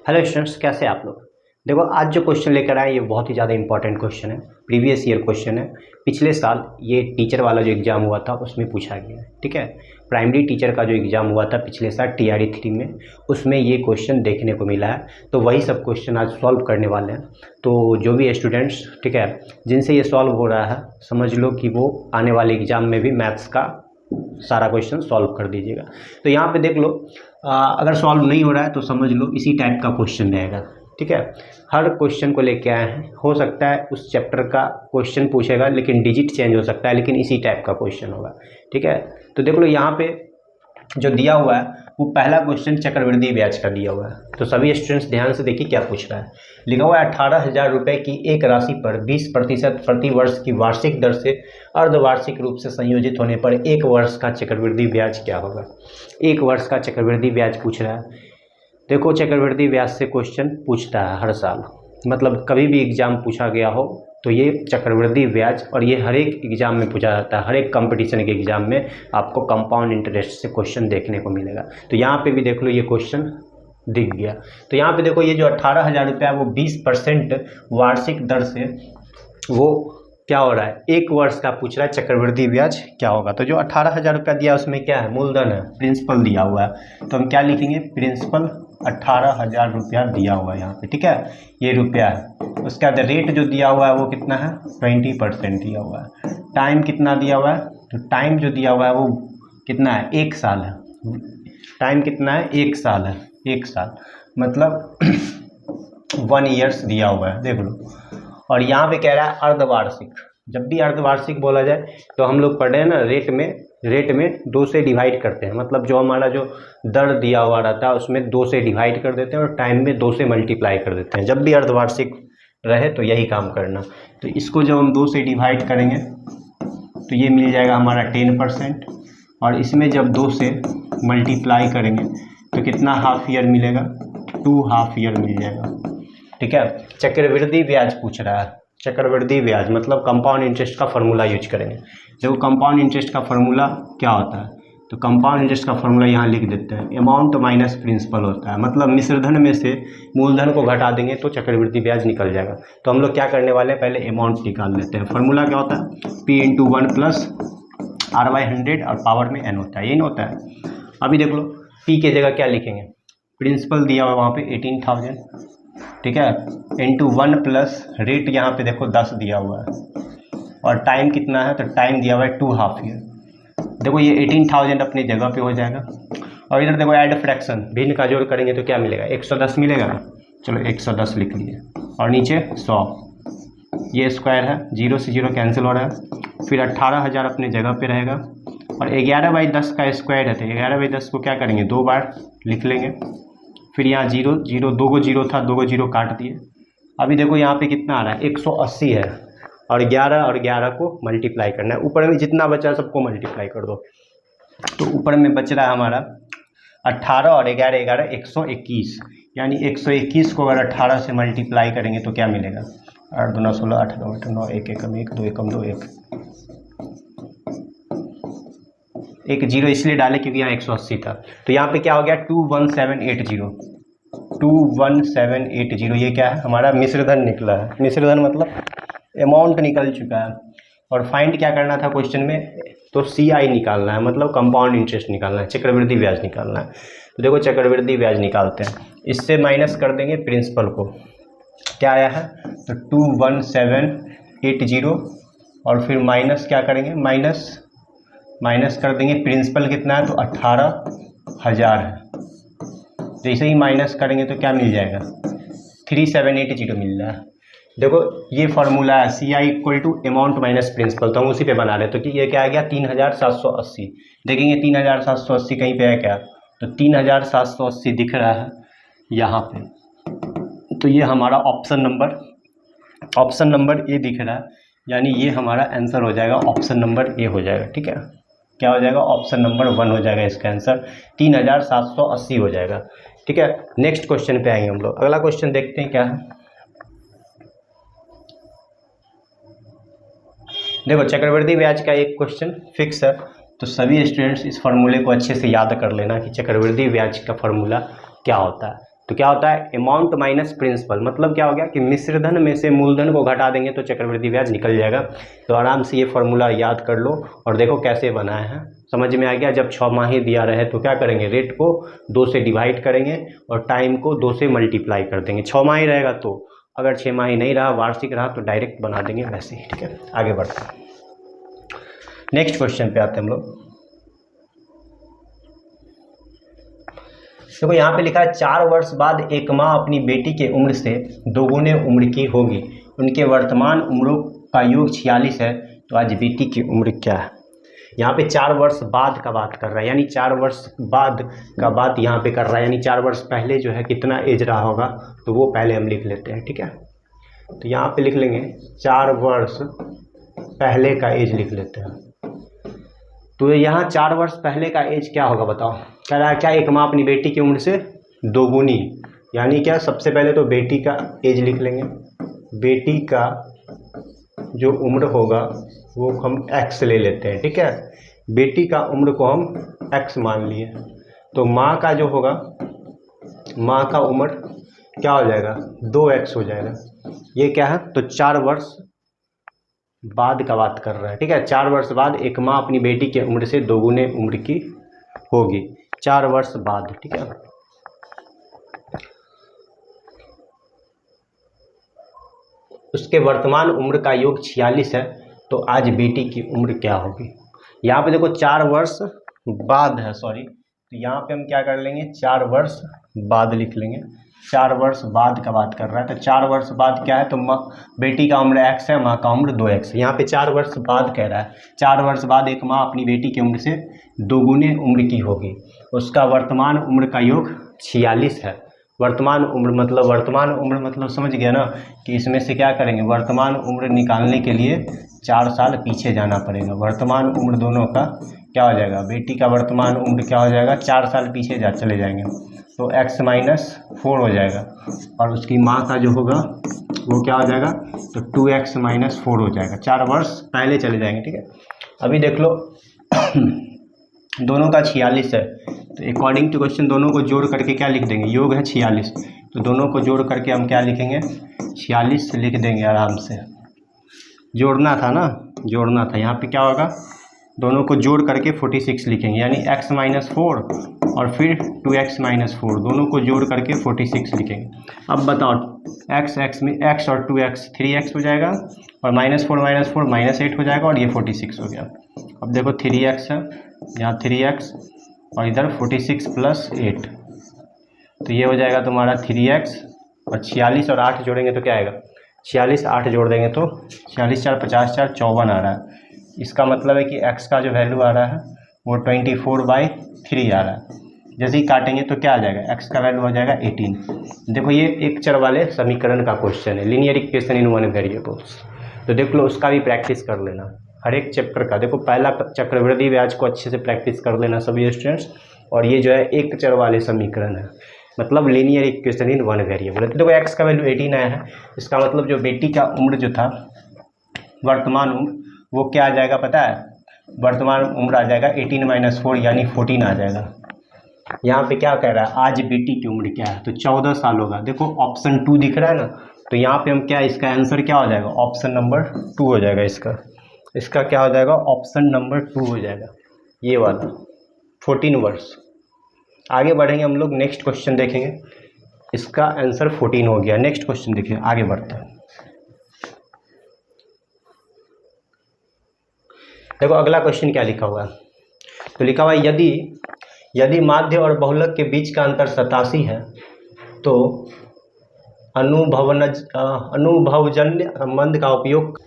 Hello students, कैसे हैं आप लोग। देखो, आज जो क्वेश्चन लेकर आए ये बहुत ही ज़्यादा इंपॉर्टेंट क्वेश्चन है। प्रीवियस ईयर क्वेश्चन है। पिछले साल ये टीचर वाला जो एग्ज़ाम हुआ था उसमें पूछा गया है। ठीक है, प्राइमरी टीचर का जो एग्ज़ाम हुआ था पिछले साल TRE 3 में, उसमें ये क्वेश्चन देखने को मिला है। तो वही सब क्वेश्चन आज सॉल्व करने वाले हैं। तो जो भी स्टूडेंट्स, ठीक है, जिनसे ये सॉल्व हो रहा है, समझ लो कि वो आने वाले एग्ज़ाम में भी मैथ्स का सारा क्वेश्चन सॉल्व कर दीजिएगा। तो यहाँ पे देख लो, अगर सॉल्व नहीं हो रहा है तो समझ लो इसी टाइप का क्वेश्चन रहेगा। ठीक है, हर क्वेश्चन को लेके आए हैं। हो सकता है उस चैप्टर का क्वेश्चन पूछेगा लेकिन डिजिट चेंज हो सकता है, लेकिन इसी टाइप का क्वेश्चन होगा। ठीक है, तो देख लो यहाँ पे जो दिया हुआ है वो पहला क्वेश्चन चक्रवृद्धि ब्याज का दिया हुआ है। तो सभी स्टूडेंट्स ध्यान से देखिए क्या पूछ रहा है। लिखा हुआ है 18,000 रुपये की एक राशि पर 20% प्रति वर्ष की वार्षिक दर से अर्धवार्षिक रूप से संयोजित होने पर एक वर्ष का चक्रवृद्धि ब्याज क्या होगा। एक वर्ष का चक्रवृद्धि ब्याज पूछ रहा है। देखो, चक्रवृद्धि ब्याज से क्वेश्चन पूछता है हर साल, मतलब कभी भी एग्जाम पूछा गया हो तो ये चक्रवृद्धि ब्याज, और ये हर एक एग्जाम में पूछा जाता है। हर एक कंपटीशन के एग्जाम में आपको कंपाउंड इंटरेस्ट से क्वेश्चन देखने को मिलेगा। तो यहाँ पे भी देख लो, ये क्वेश्चन दिख गया। तो यहाँ पे देखो, ये जो 18,000 रुपया है वो 20% वार्षिक दर से वो क्या हो रहा है, एक वर्ष का पूछ रहा है चक्रवृद्धि ब्याज क्या होगा। तो जो 18,000 रुपया दिया उसमें क्या है, मूलधन है, प्रिंसिपल दिया हुआ है। तो हम क्या लिखेंगे, प्रिंसिपल 18,000 रुपया दिया हुआ है यहाँ पे। ठीक है, ये रुपया है। उसके बाद रेट जो दिया हुआ है वो कितना है, 20% दिया हुआ है। टाइम कितना दिया हुआ है, तो टाइम जो दिया हुआ है वो कितना है, 1 साल है। टाइम कितना है, 1 साल है। 1 साल मतलब 1 ईयर्स दिया हुआ है, देख लो। और यहाँ पे कह रहा है अर्धवार्षिक। जब भी अर्धवार्षिक बोला जाए तो हम लोग पढ़ रहे हैं ना, रेट में 2 से डिवाइड करते हैं। मतलब जो हमारा जो दर दिया हुआ रहता है उसमें 2 से डिवाइड कर देते हैं और टाइम में 2 से मल्टीप्लाई कर देते हैं। जब भी अर्धवार्षिक रहे तो यही काम करना। तो इसको जब हम 2 से डिवाइड करेंगे तो ये मिल जाएगा हमारा 10%, और इसमें जब 2 से मल्टीप्लाई करेंगे तो कितना हाफ ईयर मिलेगा, 2 हाफ ईयर मिल जाएगा। ठीक है, चक्रवृद्धि ब्याज पूछ रहा है। चक्रवृद्धि ब्याज मतलब कंपाउंड इंटरेस्ट का फॉर्मूला यूज करेंगे। देखो, कंपाउंड इंटरेस्ट का फॉर्मूला क्या होता है, तो कंपाउंड इंटरेस्ट का फॉर्मूला यहाँ लिख देते हैं, अमाउंट माइनस प्रिंसिपल होता है। मतलब मिश्रधन में से मूलधन को घटा देंगे तो चक्रवृद्धि ब्याज निकल जाएगा। तो हम लोग क्या करने वाले हैं, पहले अमाउंट निकाल लेते हैं। फॉर्मूला क्या होता है, P × 1 + R/100 और पावर में n होता है, यही ना होता है। अभी देख लो, P के जगह क्या लिखेंगे, प्रिंसिपल दिया हुआ है वहाँ पे 18,000, ठीक है, इंटू 1 प्लस रेट यहाँ पे देखो 10 दिया हुआ है, और टाइम कितना है, तो टाइम दिया हुआ है 2 हाफ ईयर। देखो, ये 18,000 अपनी जगह पे हो जाएगा। और इधर देखो ऐड फ्रैक्शन, भिन्न का जोड़ करेंगे तो क्या मिलेगा, 110 मिलेगा ना। चलो 110 लिख लिए, और नीचे 100, ये स्क्वायर है, 0 से 0 कैंसिल हो रहा है। फिर 18,000 अपने जगह पे रहेगा, और 11/10 का स्क्वायर है तो 11/10 को क्या करेंगे, 2 बार लिख लेंगे। फिर यहाँ 0 0, 2 को 0 था, 2 को 0 काट दिए। अभी देखो यहाँ पे कितना आ रहा है, 180 है, और 11 को मल्टीप्लाई करना है। ऊपर में जितना बचा है सबको मल्टीप्लाई कर दो। तो ऊपर में बच रहा है हमारा 18 और 11 121, यानी 121 को अगर 18 से मल्टीप्लाई करेंगे तो क्या मिलेगा, 8 दूना 16, 8 9 8 9, 1 एकम 1, 2 एकम 2, 1 0 इसलिए डाले क्योंकि यहाँ 180 था। तो यहाँ पे क्या हो गया, 21780, 21780। ये क्या है, हमारा मिश्रधन निकला है। मिश्रधन मतलब अमाउंट निकल चुका है। और फाइंड क्या करना था क्वेश्चन में, तो CI निकालना है, मतलब कंपाउंड इंटरेस्ट निकालना है, चक्रवृद्धि ब्याज निकालना है। तो देखो, चक्रवृद्धि ब्याज निकालते हैं। इससे माइनस कर देंगे प्रिंसिपल को, क्या आया है, तो 21780, और फिर माइनस क्या करेंगे, माइनस कर देंगे प्रिंसिपल कितना है, तो 18,000 है। जैसे ही माइनस करेंगे तो क्या मिल जाएगा, 3780 मिल रहा है। देखो, ये फार्मूला है CI = अमाउंट माइनस प्रिंसिपल, तो हम उसी पे बना रहे। तो ये क्या आ गया, 3780। देखेंगे 3780 कहीं पे है क्या, तो 3780 दिख रहा है यहाँ पे। तो ये हमारा ऑप्शन नंबर ए दिख रहा है, यानी ये हमारा आंसर हो जाएगा, ऑप्शन नंबर ए हो जाएगा। ठीक है, क्या हो जाएगा, ऑप्शन नंबर 1 हो जाएगा इसका आंसर, 3780 हो जाएगा। ठीक है, नेक्स्ट क्वेश्चन पे आएंगे हम लोग। अगला क्वेश्चन देखते हैं क्या है। देखो, चक्रवृद्धि ब्याज का एक क्वेश्चन फिक्स है, तो सभी स्टूडेंट्स इस फार्मूले को अच्छे से याद कर लेना कि चक्रवृद्धि ब्याज का फार्मूला क्या होता है। तो क्या होता है अमाउंट माइनस प्रिंसिपल, मतलब क्या हो गया कि मिश्रधन में से मूलधन को घटा देंगे तो चक्रवृद्धि ब्याज निकल जाएगा। तो आराम से ये फॉर्मूला याद कर लो और देखो कैसे बनाया है, समझ में आ गया। जब 6 माही दिया रहे तो क्या करेंगे, रेट को 2 से डिवाइड करेंगे और टाइम को 2 से मल्टीप्लाई कर देंगे। 6 माही रहेगा तो, अगर 6 माही नहीं रहा, वार्षिक रहा तो डायरेक्ट बना देंगे वैसे ही, ठीक है। आगे बढ़ते हैं, नेक्स्ट क्वेश्चन पे आते हैं हम लोग। देखो यहाँ पे लिखा है 4 वर्ष बाद एक माँ अपनी बेटी के उम्र से दोगुने उम्र की होगी, उनके वर्तमान उम्रों का योग 46 है, तो आज बेटी की उम्र क्या है। यहाँ पे 4 वर्ष बाद का बात कर रहा है, यानी 4 वर्ष बाद का बात यहाँ पे कर रहा है, यानी 4 वर्ष पहले जो है कितना एज रहा होगा, तो वो पहले हम लिख लेते हैं, ठीक है। तो यहाँ पे लिख लेंगे 4 वर्ष पहले का एज लिख लेते हैं। तो यहाँ 4 वर्ष पहले का एज क्या होगा बताओ, कह रहा है क्या एक माँ अपनी बेटी की उम्र से दोगुनी, यानी क्या, सबसे पहले तो बेटी का एज लिख लेंगे। बेटी का जो उम्र होगा वो हम x ले लेते हैं, ठीक है। बेटी का उम्र को हम x मान लिए, तो माँ का जो होगा, माँ का उम्र क्या हो जाएगा, 2x हो जाएगा। ये क्या है, तो 4 वर्ष बाद का बात कर रहा है, ठीक है। 4 वर्ष बाद एक माँ अपनी बेटी की उम्र से दोगुने उम्र की होगी, 4 वर्ष बाद, ठीक है। उसके वर्तमान उम्र का योग 46 है, तो आज बेटी की उम्र क्या होगी। यहाँ पे देखो 4 वर्ष बाद है, सॉरी, तो यहाँ पे हम क्या कर लेंगे, 4 वर्ष बाद लिख लेंगे। 4 वर्ष बाद का बात कर रहा है, तो 4 वर्ष बाद क्या है, तो बेटी का उम्र x है, माँ का उम्र 2x है। यहाँ पे 4 वर्ष बाद कह रहा है, 4 वर्ष बाद एक माँ अपनी बेटी की उम्र से दोगुने उम्र की होगी, उसका वर्तमान उम्र का योग 46 है। वर्तमान उम्र मतलब समझ गया ना, कि इसमें से क्या करेंगे, वर्तमान उम्र निकालने के लिए 4 साल पीछे जाना पड़ेगा। वर्तमान उम्र दोनों का क्या हो जाएगा, बेटी का वर्तमान उम्र क्या हो जाएगा, 4 साल पीछे चले जाएंगे, तो x - 4 हो जाएगा, और उसकी माँ का जो होगा वो क्या हो जाएगा, तो 2x - 4 हो जाएगा। 4 वर्ष पहले चले जाएंगे, ठीक है। अभी देख लो दोनों का 46 है, तो अकॉर्डिंग टू क्वेश्चन दोनों को जोड़ करके क्या लिख देंगे, योग है 46, तो दोनों को जोड़ करके हम क्या लिखेंगे, 46 लिख देंगे आराम से। जोड़ना था ना, जोड़ना था, यहाँ पे क्या होगा, दोनों को जोड़ करके 46 लिखेंगे, यानी x - 4 और फिर 2x - 4, दोनों को जोड़ करके 46 लिखेंगे। अब बताओ x में x और 2x 3x हो जाएगा, और -4 - 4 -8 हो जाएगा, और ये 46 हो गया। अब देखो 3x है, यहाँ 3x और इधर 46 + 8, तो ये हो जाएगा तुम्हारा 3x, और 46 और 8 जोड़ेंगे तो क्या आएगा, 46 8 जोड़ देंगे तो 46 4 50 4 54 आ रहा है। इसका मतलब है कि x का जो वैल्यू आ रहा है वो 24/3 आ रहा है। जैसे ही काटेंगे तो क्या आ जाएगा, x का वैल्यू हो जाएगा 18। देखो ये एक चर वाले समीकरण का क्वेश्चन है, linear equation in one variables, तो देख लो उसका भी प्रैक्टिस कर लेना हर एक चैप्टर का। देखो पहला चक्रवृद्धि ब्याज को अच्छे से प्रैक्टिस कर लेना सभी स्टूडेंट्स, और ये जो है एक चर वाले समीकरण है, मतलब linear equation in one variable. तो देखो x का वैल्यू 18 आया है, इसका मतलब जो बेटी का उम्र जो था, वर्तमान उम्र, वो क्या आ जाएगा पता है, वर्तमान उम्र आ जाएगा 18 - 4 यानी 14 आ जाएगा। यहाँ पे क्या कह रहा है, आज बेटी की उम्र क्या है, तो 14 साल होगा। देखो ऑप्शन 2 दिख रहा है ना, तो यहाँ पे हम क्या, इसका आंसर क्या हो जाएगा, ऑप्शन नंबर 2 हो जाएगा। इसका क्या हो जाएगा, ऑप्शन नंबर 2 हो जाएगा, ये वाला 14 वर्ष। आगे बढ़ेंगे हम लोग, नेक्स्ट क्वेश्चन देखेंगे, इसका आंसर 14 हो गया। नेक्स्ट क्वेश्चन देखिए, आगे बढ़ते हैं। देखो अगला क्वेश्चन क्या लिखा हुआ है, तो लिखा हुआ है यदि माध्य और बहुलक के बीच का अंतर 87 है तो अनुभवजन्य संबंध का उपयोग।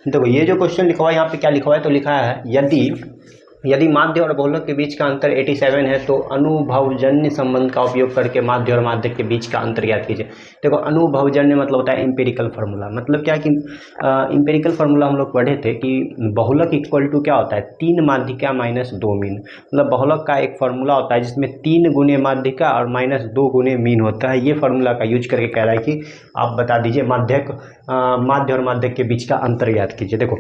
देखो ये जो क्वेश्चन लिखा हुआ है यहाँ पे क्या लिखा हुआ है, तो लिखा है यदि माध्य और बहुलक के बीच का अंतर 87 है तो अनुभवजन्य संबंध का उपयोग करके माध्य और माध्यक के बीच का अंतर ज्ञात कीजिए। देखो अनुभवजन्य मतलब होता है एम्पिरिकल फार्मूला, मतलब क्या कि एम्पिरिकल फार्मूला हम लोग पढ़े थे कि बहुलक इक्वल टू क्या होता है, 3 माध्यिका - 2 मीन। मतलब बहुलक का एक फार्मूला होता है जिसमें 3 गुने माध्यिका और -2 गुने मीन होता है। ये फार्मूला का यूज करके कह रहा है कि आप बता दीजिए माध्य और माध्यक के बीच का अंतर ज्ञात कीजिए। देखो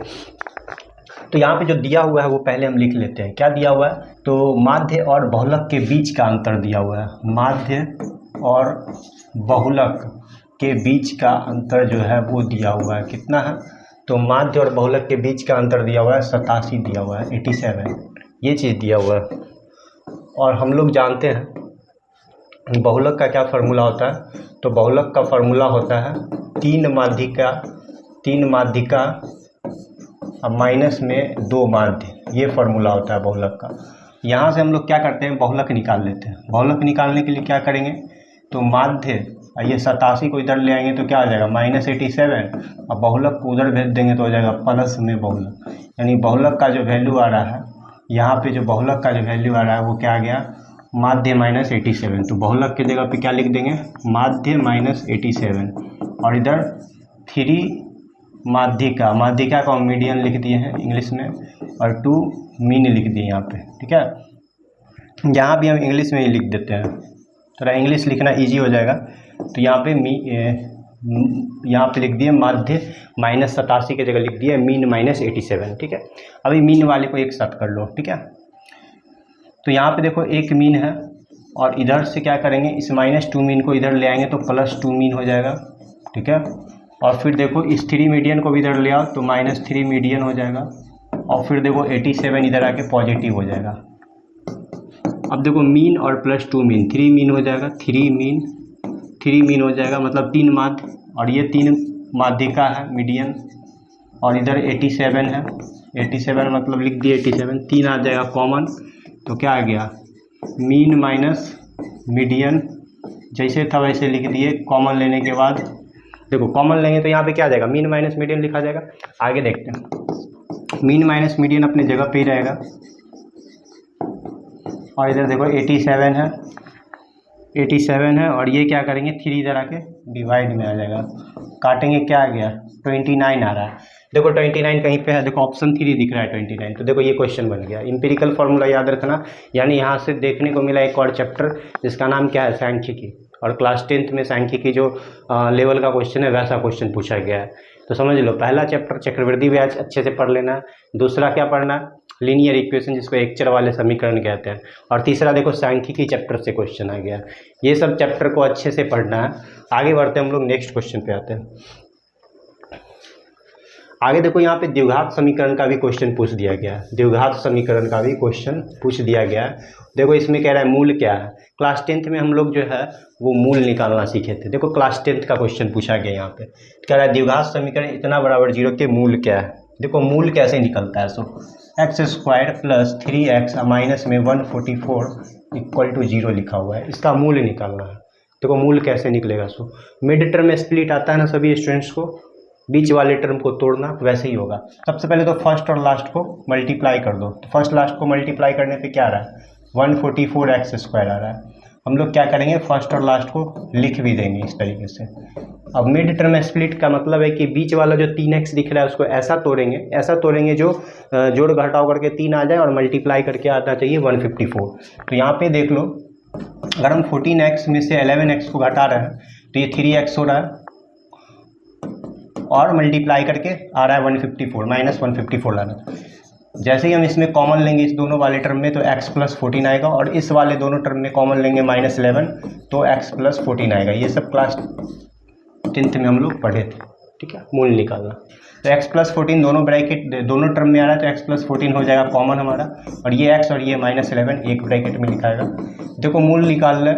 तो यहाँ पे जो दिया हुआ है वो पहले हम लिख लेते हैं। क्या दिया हुआ है, तो माध्य और बहुलक के बीच का अंतर दिया हुआ है, माध्य और बहुलक के बीच का अंतर जो है वो दिया हुआ है, कितना है? तो माध्य और बहुलक के बीच का अंतर दिया हुआ है 87 दिया हुआ है, 87 ये चीज़ दिया हुआ है। और हम लोग जानते हैं बहुलक का क्या फार्मूला होता है, तो बहुलक का फार्मूला होता है 3 माध्यिका अब माइनस में 2 माध्य, ये फार्मूला होता है बहुलक का। यहाँ से हम लोग क्या करते हैं, बहुलक निकाल लेते हैं। बहुलक निकालने के लिए क्या करेंगे, तो माध्य ये 87 को इधर ले आएंगे तो क्या आ जाएगा -87, और बहुलक को उधर भेज देंगे तो हो जाएगा प्लस में बहुलक। यानी बहुलक का जो वैल्यू आ रहा है यहाँ पे, जो बहुलक का जो वैल्यू आ रहा है वो क्या आ गया, माध्य -87। तो बहुलक की जगह पे क्या लिख देंगे, माध्य -87, और इधर 3 माध्यिका को मीडियन लिख दिए हैं इंग्लिश में, और 2 मीन लिख दिए यहाँ पे, ठीक है। यहाँ भी हम इंग्लिश में ही लिख देते हैं, थोड़ा इंग्लिश लिखना इजी हो जाएगा। तो यहाँ पे लिख दिए माध्य -87 की जगह लिख दिए मीन -87, ठीक है। अभी मीन वाले को एक साथ कर लो, ठीक है। तो यहाँ पे देखो एक मीन है, और इधर से क्या करेंगे, इस -2 मीन को इधर ले आएंगे तो +2 मीन हो जाएगा, ठीक है। और फिर देखो इस 3 मीडियन को भी इधर ले आओ तो -3 मीडियन हो जाएगा, और फिर देखो 87 इधर आके पॉजिटिव हो जाएगा। अब देखो मीन और +2 मीन, 3 मीन हो जाएगा, 3 मीन हो जाएगा, मतलब 3 माध्य, और ये 3 माध्यिका है मीडियन, और इधर 87 है, 87 मतलब लिख दिए 87, 3 आ जाएगा कॉमन, तो क्या आ गया, मीन माइनस मीडियन, जैसे था वैसे लिख दिए। कॉमन लेने के बाद देखो कॉमन लेंगे तो यहाँ पे क्या आ जाएगा, मीन माइनस मीडियन लिखा जाएगा। आगे देखते हैं, मीन माइनस मीडियन अपने जगह पे ही रहेगा, और इधर देखो 87 है, और ये क्या करेंगे, 3 इधर आके डिवाइड में आ जाएगा, काटेंगे क्या आ गया, 29 आ रहा है। देखो 29 कहीं पे है, देखो ऑप्शन 3 दिख रहा है 29, तो देखो ये क्वेश्चन बन गया। इंपेरिकल फार्मूला याद रखना, यानी यहाँ से देखने को मिला एक और चैप्टर जिसका नाम क्या है, सांख्यिकी, और क्लास 10th में सांख्यिकी जो लेवल का क्वेश्चन है वैसा क्वेश्चन पूछा गया है। तो समझ लो, पहला चैप्टर चक्रवृद्धि ब्याज अच्छे से पढ़ लेना, दूसरा क्या पढ़ना, लीनियर इक्वेशन जिसको एकचर वाले समीकरण कहते हैं, और तीसरा देखो सांख्यिकी चैप्टर से क्वेश्चन आ गया। ये सब चैप्टर को अच्छे से पढ़ना है। आगे बढ़ते हैं हम लोग, नेक्स्ट क्वेश्चन पे आते हैं। आगे देखो यहाँ पे द्विघात समीकरण का भी क्वेश्चन पूछ दिया गया है, द्विघात समीकरण का भी क्वेश्चन पूछ दिया गया है। देखो इसमें कह रहा है मूल क्या है। क्लास 10th में हम लोग जो है वो मूल निकालना सीखे थे। देखो क्लास 10th का क्वेश्चन पूछा गया यहाँ पे, कह रहा है द्विघात समीकरण इतना बराबर 0 के मूल क्या है। देखो मूल कैसे निकलता है, सो x² + 3x माइनस में 144 = 0 लिखा हुआ है, इसका मूल निकालना है। देखो मूल कैसे निकलेगा, सो मिड टर्म में स्प्लिट आता है ना सभी स्टूडेंट्स को, बीच वाले टर्म को तोड़ना, वैसे ही होगा। सबसे पहले तो फर्स्ट और लास्ट को मल्टीप्लाई कर दो, तो फर्स्ट लास्ट को मल्टीप्लाई करने पे क्या आ रहा है, 144x² आ रहा है। हम लोग क्या करेंगे, फर्स्ट और लास्ट को लिख भी देंगे इस तरीके से। अब मिड टर्म स्प्लिट का मतलब है कि बीच वाला जो 3x दिख रहा है उसको ऐसा तोड़ेंगे जो जोड़ घटाव करके 3 आ जाए और मल्टीप्लाई करके आता चाहिए 154। तो यहाँ पे देख लो, अगर हम 14x में से 11x को घटा रहे हैं तो ये 3x हो रहा है, और मल्टीप्लाई करके आ रहा है 154, -154 लाना। जैसे ही हम इसमें कॉमन लेंगे इस दोनों वाले टर्म में तो x + 14 आएगा, और इस वाले दोनों टर्म में कॉमन लेंगे -11 तो x + 14 आएगा। ये सब क्लास 10th में हम लोग पढ़े थे, ठीक है। मूल निकालना, तो x + 14 दोनों ब्रैकेट दोनों टर्म में आ रहा है, तो x + 14 हो जाएगा कॉमन हमारा, और ये x और ये -11 एक ब्रैकेट में लिखाएगा। देखो मूल निकाल लें,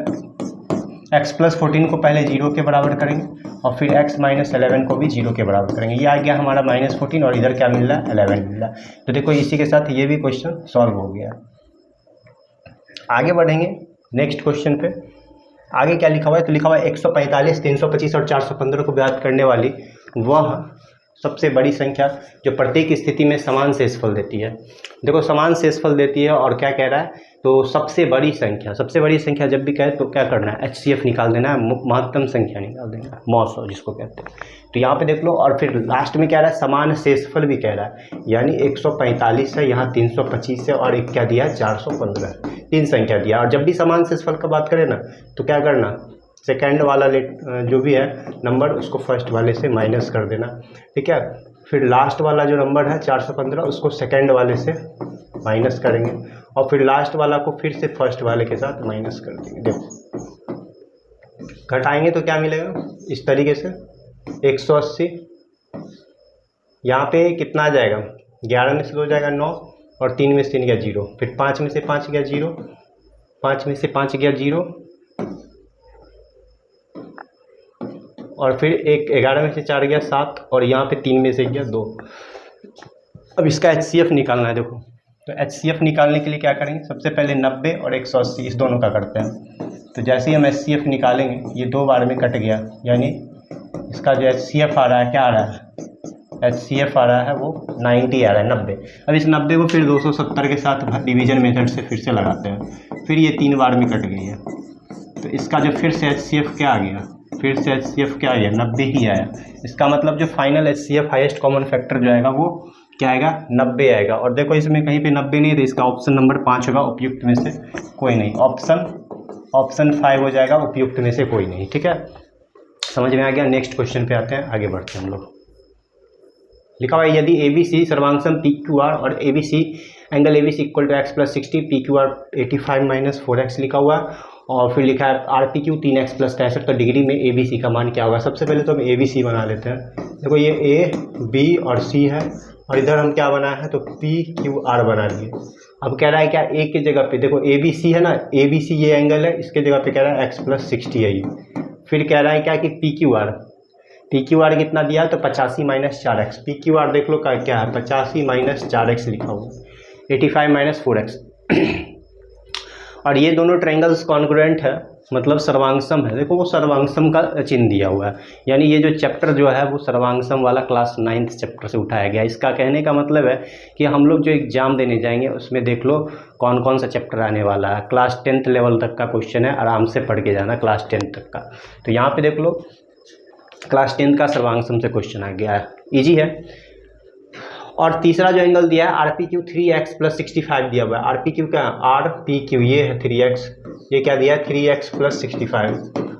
x + 14 को पहले 0 के बराबर करेंगे, और फिर x - 11 को भी 0 के बराबर करेंगे। ये आ गया हमारा -14, और इधर क्या मिल रहा है, 11 मिल रहा है। तो देखो इसी के साथ ये भी क्वेश्चन सॉल्व हो गया। आगे बढ़ेंगे नेक्स्ट क्वेश्चन पे। आगे क्या लिखा हुआ है, तो लिखा हुआ है 145, 325 और 415 को ज्ञात करने वाली वह सबसे बड़ी संख्या जो प्रत्येक स्थिति में समान शेषफल देती है। देखो समान शेषफल देती है, और क्या कह रहा है, तो सबसे बड़ी संख्या जब भी कहे तो क्या करना है, HCF निकाल देना है, महत्तम संख्या निकाल देना है, मौसम जिसको कहते हैं। तो यहाँ पे देख लो, और फिर लास्ट में कह रहा है समान शेषफल भी कह रहा है, यानी 145 है, यहाँ 325 है, और एक क्या दिया है, 415, 3 संख्या दिया। और जब भी समान शेषफल का बात करें ना, तो क्या करना, सेकेंड वाला जो भी है नंबर उसको फर्स्ट वाले से माइनस कर देना, ठीक है। फिर लास्ट वाला जो नंबर है 415 उसको सेकेंड वाले से माइनस करेंगे, और फिर लास्ट वाला को फिर से फर्स्ट वाले के साथ माइनस कर देंगे। देखो घटाएंगे तो क्या मिलेगा इस तरीके से 180, यहाँ पे कितना आ जाएगा 11 में से 2 हो जाएगा 9 और 3 में से 3 गया 0, फिर 5 में से 5 गया 0, 5 में से 5 गया 0 और फिर 11 में से 4 गया 7 और यहाँ पे 3 में से गया 2। अब इसका HCF निकालना है। देखो तो HCF निकालने के लिए क्या करेंगे, सबसे पहले 90 और 180 इस दोनों का करते हैं। तो जैसे ही हम HCF निकालेंगे ये 2 बार में कट गया, यानी इसका जो HCF आ रहा है क्या आ रहा है, HCF आ रहा है वो 90 आ रहा है 90। अब इस 90 को फिर 270 के साथ डिवीजन मेथड से फिर से लगाते हैं, फिर ये 3 बार में कट गई है। तो इसका जो फिर से HCF क्या आ गया, फिर से HCF क्या आया 90 ही आया। इसका मतलब जो final HCF highest common factor जो आएगा वो क्या आएगा 90 आएगा। और देखो इसमें कहीं पे 90 नहीं है तो इसका ऑप्शन नंबर 5 होगा, उपयुक्त में से कोई नहीं। ऑप्शन 5 हो जाएगा, उपयुक्त में से कोई नहीं। ठीक है, समझ में आ गया। नेक्स्ट क्वेश्चन पे आते हैं, आगे बढ़ते हैं हम लोग। लिखा हुआ है यदि ABC सर्वांगसम PQR और ABC angle ABC equal to x + 60, PQR 85 - 4x लिखा हुआ है। और फिर लिखा है RPQ 3x + 63, तो डिग्री में ABC का मान क्या होगा। सबसे पहले तो हम ABC बना लेते हैं। देखो ये A B और C है और इधर हम क्या बनाए हैं तो PQR बना लिए। अब कह रहा है क्या A की जगह पे देखो ABC है ना, ABC ये एंगल है, इसके जगह पे कह रहा है x + 60 है ये। फिर कह रहा है क्या कि PQR कितना दिया है तो 85 - 4x। PQR देख लो क्या है 85 - 4x लिखा हुआ, 85 - 4x। और ये दोनों ट्रायंगल्स कॉन्ग्रुएंट है, मतलब सर्वांगसम है। देखो वो सर्वांगसम का चिन्ह दिया हुआ है, यानी ये जो चैप्टर जो है वो सर्वांगसम वाला क्लास 9th चैप्टर से उठाया गया। इसका कहने का मतलब है कि हम लोग जो एग्जाम देने जाएंगे उसमें देख लो कौन कौन सा चैप्टर आने वाला है। क्लास 10th लेवल तक का क्वेश्चन है, आराम से पढ़ के जाना क्लास 10th तक का। तो यहाँ पे देख लो क्लास 10th का सर्वांगसम से क्वेश्चन आ गया है, ईजी है। और तीसरा जो एंगल दिया है RPQ 3x + 65 दिया हुआ है। RPQ क्या है RPQ ये है 3x, ये क्या दिया है 3x + 65।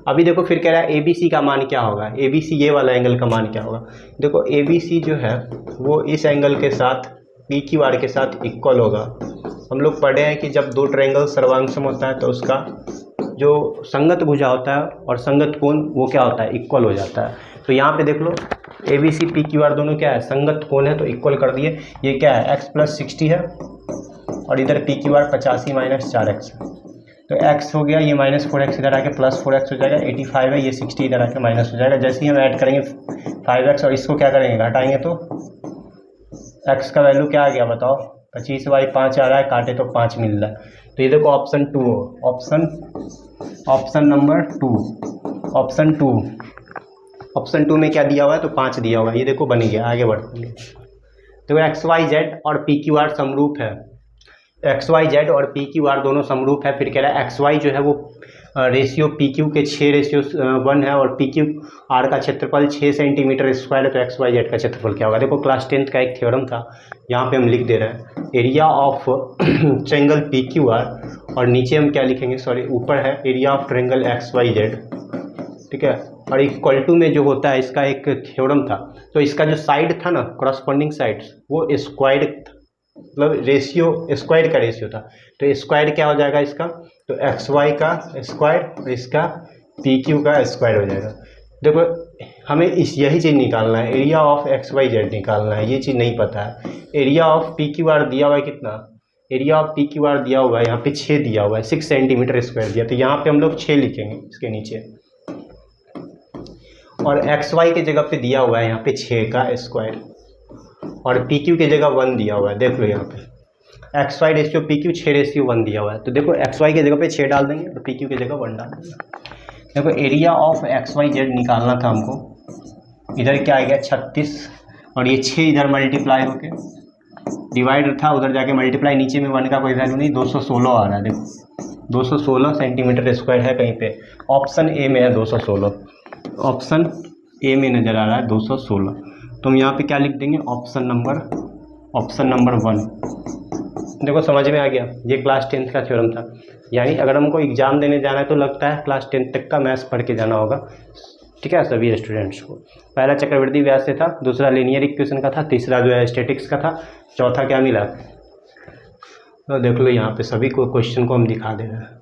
अभी देखो फिर कह रहा है ABC का मान क्या होगा, ABC ये वाला एंगल का मान क्या होगा। देखो ABC जो है वो इस एंगल के साथ PQR के साथ इक्वल होगा। हम लोग पढ़े हैं कि जब दो ट्रायंगल सर्वांगसम होता है तो उसका जो संगत भुजा होता है और संगत कोण वो क्या होता है इक्वल हो जाता है। तो यहाँ पे देख लो ABC PQR दोनों क्या है संगत कोण है, तो इक्वल कर दिए। ये क्या है x + 60 है और इधर PQR 85 - 4x। तो x हो गया, ये -4x इधर आके +4x हो जाएगा, 85 है, ये 60 इधर आके माइनस हो जाएगा। जैसे ही हम ऐड करेंगे 5x और इसको क्या करेंगे घटाएंगे तो x का वैल्यू क्या आ गया बताओ, 25/5 आ रहा है, काटे तो 5 मिल रहा है। तो ये देखो ऑप्शन 2 हो, ऑप्शन नंबर 2, ऑप्शन 2 में क्या दिया हुआ है तो 5 दिया हुआ है। ये देखो बन गया, आगे बढ़ते हैं। तो XYZ और PQR समरूप है, XYZ और PQR दोनों समरूप है। फिर कह रहा है XY जो है वो रेशियो PQ के 6:1 है और PQR का क्षेत्रफल 6 सेंटीमीटर² है। तो XYZ का क्षेत्रफल क्या होगा। देखो क्लास 10th का एक थ्योरम था, यहाँ पे हम लिख दे रहे हैं एरिया ऑफ ट्रायंगल PQR और नीचे हम क्या लिखेंगे, सॉरी ऊपर है एरिया ऑफ ट्रायंगल XYZ, ठीक है। और इक्वल टू में जो होता है इसका एक थ्योरम था, तो इसका जो साइड था ना कॉरस्पॉन्डिंग साइड्स वो स्क्वायर्ड, मतलब रेशियो स्क्वायर का रेशियो था। तो स्क्वायर क्या हो जाएगा इसका, तो XY का स्क्वायर और इसका PQ का स्क्वायर हो जाएगा। देखो हमें यही चीज़ निकालना है, एरिया ऑफ XYZ निकालना है, ये चीज़ नहीं पता है। एरिया ऑफ PQR दिया हुआ है कितना, एरिया ऑफ PQR दिया हुआ है यहाँ पे 6 दिया हुआ है, 6 सेंटीमीटर स्क्वायर दिया। तो यहाँ पे हम लोग 6 लिखेंगे इसके नीचे, और XY के जगह पे दिया हुआ है यहाँ पे 6 का स्क्वायर और PQ की जगह 1 दिया हुआ है। देख लो यहाँ पे XY रेशियो PQ 6:1 दिया हुआ है। तो देखो XY की जगह पे 6 डाल देंगे और PQ की जगह 1 डाल देंगे। देखो एरिया ऑफ XYZ निकालना था हमको, इधर क्या आएगा 36 और ये 6 इधर मल्टीप्लाई होके डिवाइड था, उधर जाके मल्टीप्लाई, नीचे में 1 का कोई वैल्यू नहीं, 216 आ रहा है। देखो 216 सेंटीमीटर स्क्वायर है कहीं पे, ऑप्शन ए में है 216, ऑप्शन ए में नज़र आ रहा है 216। तो हम यहाँ पे क्या लिख देंगे ऑप्शन नंबर 1। देखो समझ में आ गया, ये क्लास 10th का थ्योरम था। यानी अगर हमको एग्जाम देने जाना है तो लगता है क्लास 10th तक का मैथ्स पढ़ के जाना होगा, ठीक है सभी स्टूडेंट्स को। पहला चक्रवृद्धि व्यास से था, दूसरा लीनियर इक्वेशन का था, तीसरा जो है स्टैटिक्स का था, चौथा क्या मिला। तो देख लो यहाँ पे सभी को क्वेश्चन को हम दिखा दे रहे हैं।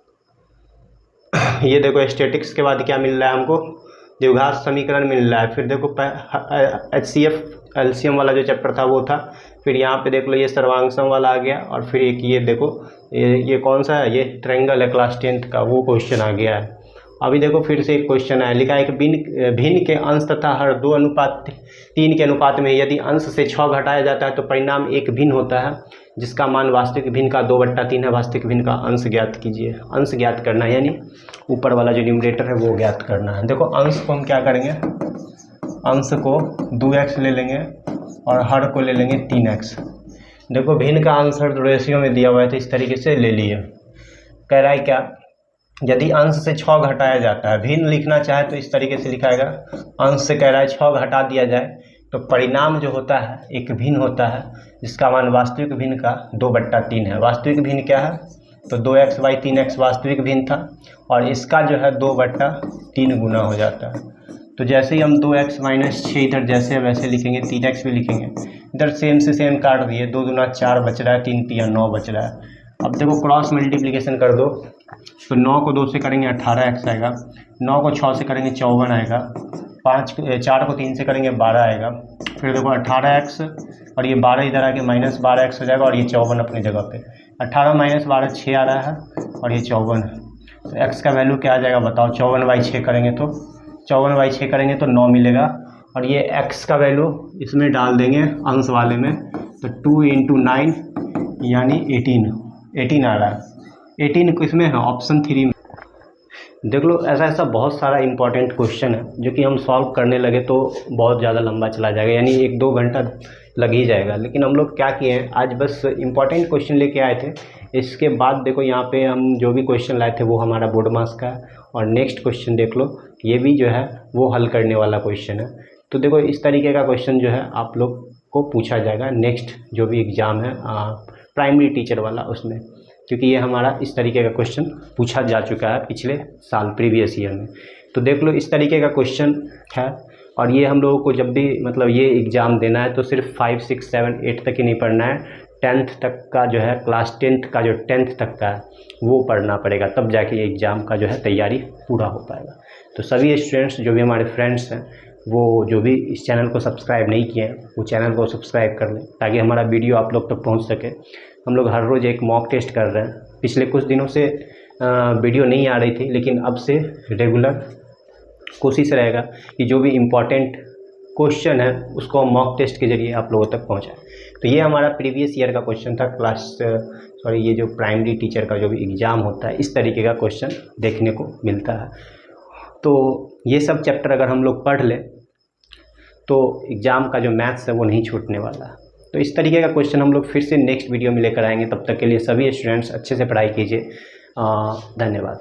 ये देखो स्टैटिक्स के बाद क्या मिल रहा है हमको, द्विघात समीकरण मिल रहा है। फिर देखो HCF एलसीएम वाला जो चैप्टर था वो था। फिर यहाँ पे देख लो ये सर्वांगसम वाला आ गया। और फिर एक ये देखो ये कौन सा है, ये ट्रायंगल है क्लास 10th का, वो क्वेश्चन आ गया है। अभी देखो फिर से एक क्वेश्चन है, लिखा है कि भिन्न के अंश तथा हर 2:3 के अनुपात में यदि अंश से 6 घटाया जाता है तो परिणाम एक भिन्न होता है जिसका मान वास्तविक भिन्न का 2/3 है। वास्तविक भिन्न का अंश ज्ञात कीजिए। अंश ज्ञात करना है, यानी ऊपर वाला जो न्यूमरेटर है वो ज्ञात करना है। देखो अंश को हम क्या करेंगे, अंश को 2x ले लेंगे और हर को ले लेंगे 3x। देखो भिन्न का आंसर रेशियो में दिया हुआ है तो इस तरीके से ले लिए। कह रहा है क्या, यदि अंश से 6 घटाया जाता है, भिन्न लिखना चाहे तो इस तरीके से लिखाएगा। अंश से कह रहा है 6 घटा दिया जाए तो परिणाम जो होता है एक भिन्न होता है जिसका मान वास्तविक भिन्न का 2/3 है। वास्तविक भिन्न क्या है, तो 2x/3x वास्तविक भिन्न था और इसका जो है 2/3 गुना हो जाता है। तो जैसे ही हम 2x - 6 इधर जैसे वैसे लिखेंगे, 3x भी लिखेंगे। इधर सेम से सेम काट दिए, 2 दूना 4 बच रहा है, 3 तिया 9 बच रहा है। अब देखो क्रॉस मल्टीप्लिकेशन कर दो तो 9 को 2 से करेंगे 18x आएगा, 9 को 6 से करेंगे 54 आएगा, 4 को 3 से करेंगे 12 आएगा। फिर देखो 18x और ये 12 इधर आके -12x हो जाएगा और ये 54 अपनी जगह पे। 18 - 12 6 आ रहा है और ये 54 है। तो x का वैल्यू क्या आ जाएगा बताओ, 54/6 करेंगे तो 54/6 करेंगे तो 9 मिलेगा। और ये x का वैल्यू इसमें डाल देंगे अंश वाले में, तो 2 × 9 यानी 18 आ रहा है। 18 किसमें है, ऑप्शन 3 में। देख लो ऐसा बहुत सारा इंपॉर्टेंट क्वेश्चन है जो कि हम सॉल्व करने लगे तो बहुत ज़्यादा लंबा चला जाएगा, यानी 1-2 घंटा लग ही जाएगा। लेकिन हम लोग क्या किए हैं, आज बस इंपॉर्टेंट क्वेश्चन लेके आए थे। इसके बाद देखो यहाँ पे हम जो भी क्वेश्चन लाए थे वो हमारा बोर्ड मास का है। और नेक्स्ट क्वेश्चन देख लो, ये भी जो है वो हल करने वाला क्वेश्चन है। तो देखो इस तरीके का क्वेश्चन जो है आप लोग को पूछा जाएगा नेक्स्ट जो भी एग्ज़ाम है प्राइमरी टीचर वाला उसमें, क्योंकि ये हमारा इस तरीके का क्वेश्चन पूछा जा चुका है पिछले साल प्रीवियस ईयर में। तो देख लो इस तरीके का क्वेश्चन है। और ये हम लोगों को जब भी मतलब ये एग्ज़ाम देना है तो सिर्फ 5, 6, 7, 8 तक ही नहीं पढ़ना है, 10th तक का जो है क्लास 10th का जो 10th तक का है वो पढ़ना पड़ेगा, तब जाके ये एग्ज़ाम का जो है तैयारी पूरा हो पाएगा। तो सभी स्टूडेंट्स जो भी हमारे फ्रेंड्स हैं वो जो भी इस चैनल को सब्सक्राइब नहीं किए हैं वो चैनल को सब्सक्राइब कर लें ताकि हमारा वीडियो आप लोग तक पहुंच सके। हम लोग हर रोज़ एक मॉक टेस्ट कर रहे हैं। पिछले कुछ दिनों से वीडियो नहीं आ रही थी, लेकिन अब से रेगुलर कोशिश रहेगा कि जो भी इम्पोर्टेंट क्वेश्चन है उसको हम मॉक टेस्ट के जरिए आप लोगों तक पहुँचाएँ। तो ये हमारा प्रीवियस ईयर का क्वेश्चन था ये जो प्राइमरी टीचर का जो भी एग्ज़ाम होता है इस तरीके का क्वेश्चन देखने को मिलता है। तो ये सब चैप्टर अगर हम लोग पढ़ लें तो एग्ज़ाम का जो मैथ्स है वो नहीं छूटने वाला। तो इस तरीके का क्वेश्चन हम लोग फिर से नेक्स्ट वीडियो में लेकर आएंगे। तब तक के लिए सभी स्टूडेंट्स अच्छे से पढ़ाई कीजिए। धन्यवाद।